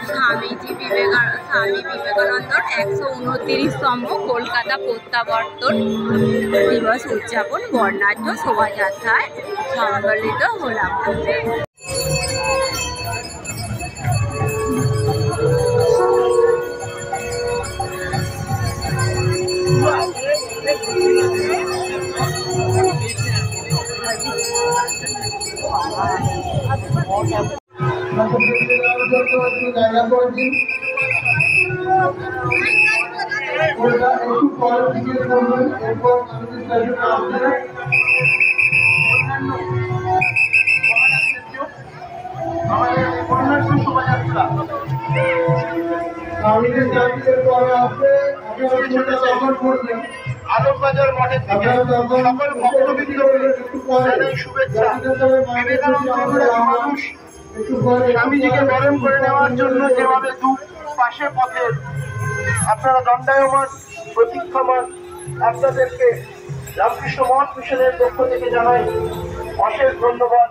স্বামী বিবেকানন্দর 129তম কলকাতা প্রত্যাবর্তন দিবস উদযাপন বর্ণাঢ্য শোভাযাত্রায় সংগঠিত হলাম। জায়গা করে দিন, একটু পরের দিকে করবেন। এরপর শোভাযাত্রা স্বামীদের জাতিদের পরে আসবে, আপনারা দখল করবেন। আলোকবাজার মঠে থেকে সকল ভক্তবৃন্দ শুভেচ্ছা। বিবেকানন্দ মানুষ স্বামীজিকে বরণ করে নেওয়ার জন্য যেভাবে দু পাশে পথের আপনারা দণ্ডায়মান প্রতীক্ষমান, আপনাদেরকে রামকৃষ্ণ মঠ মিশনের পক্ষ থেকে জানাই অশেষ ধন্যবাদ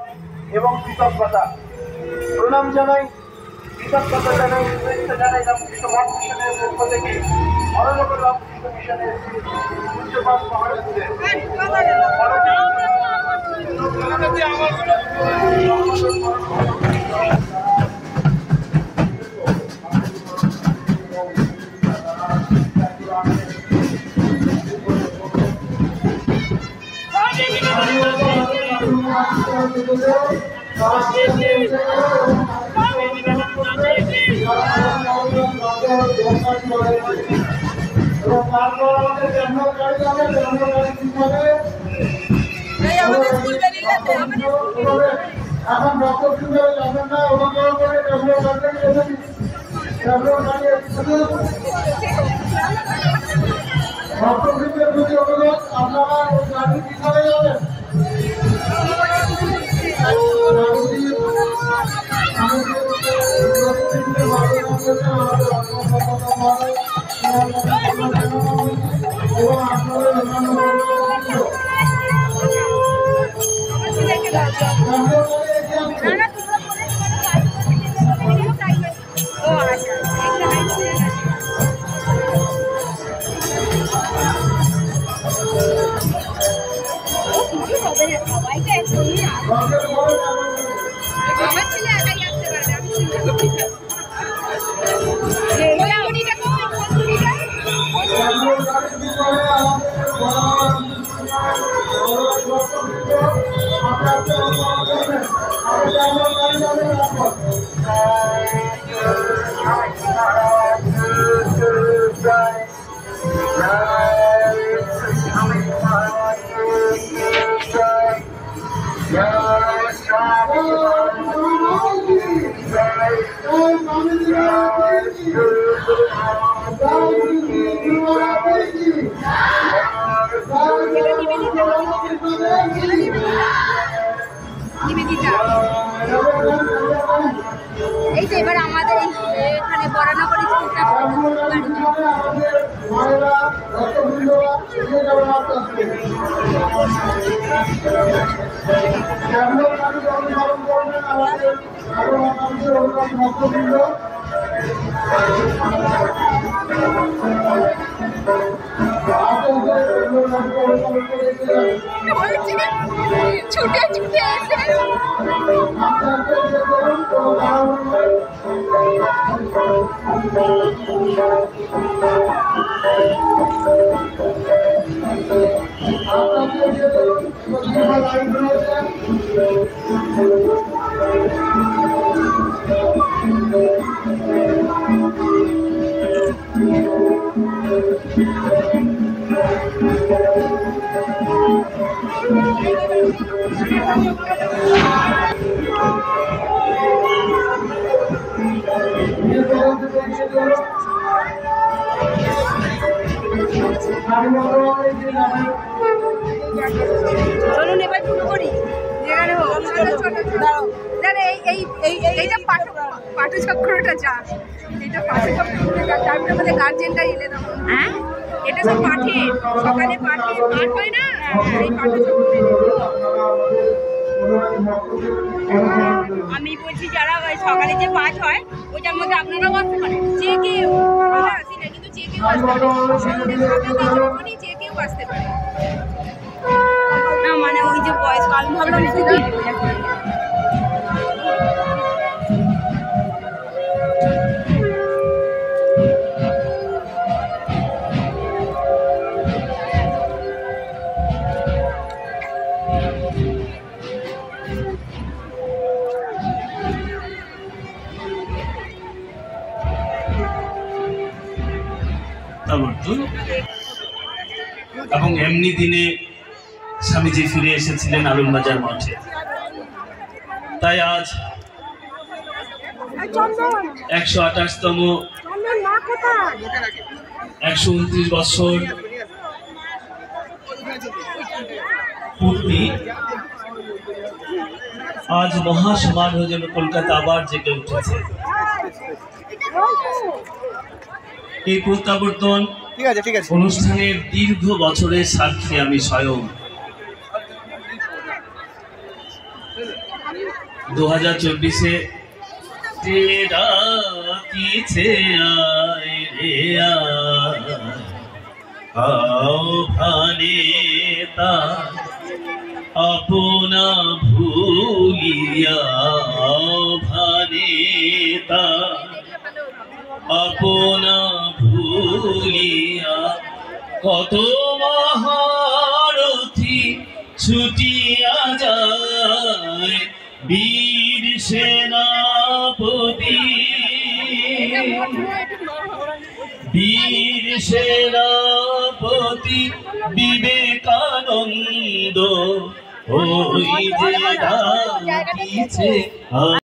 এবং কৃতজ্ঞতা। প্রণাম জানাই, কৃতজ্ঞতা জানাই, শুভেচ্ছা জানাই রামকৃষ্ণ মঠ মিশনের পক্ষ থেকে অরলোক রামকৃষ্ণ মিশনের পূজ্যপাদ মহারাজদের। এখন ডক্টর সুন্দর যাবেন না, অনুগ্রহ করে ভক্তবৃন্দের প্রতি অনুরোধ, আপনারা ওই গাড়ি পিছনে যাবেন। এবং আপনাদের এই তো এবার আমাদের এখানে বরানগর স্কুলটা ছুটে ছুটে এসে চলুন এবার শুরু করি। যেখানে হোক এইটা পাঠচক্রটা যা, এটা পাঠচক্রটা যা, তারপরে আমাদের গার্জেনটা এলে তখন। হ্যাঁ, এটা সব পাঠে সকালে পাঠ হয় না, এই পাঠচক্র আমি বলছি যারা সকালে যে পাঠ হয় ওইটার মধ্যে আপনারাও আসতে পারেন, যে কেউ, আমরা আসি না কিন্তু যে কেউ আসতে পারে, যে কেউ আসতে পারে না, মানে ওই যে বয়স আমি ভাবলাম এবং এমনি দিনে স্বামীজি ফিরে এসেছিলেন আলমবাজার মঠে। তাই আজ 128তম 129 বছর পূর্তি আজ মহাসমারোহ যেন কলকাতা আবার জেগে উঠেছে। এই প্রত্যাবর্তন অনুষ্ঠানের দীর্ঘ বছরের সাক্ষী আমি স্বয়ং। 2024-এ তেরা কিছে আয় রে আও ভানে তা আপনা ভুলিয়া, ভানে তা আপনা ভুলিয়া, কত মহারথী ছুটিয়া যায় বীর সেনাপতি, বীর সেনাপতি বিবেকানন্দ ওই যে ডাকিছে।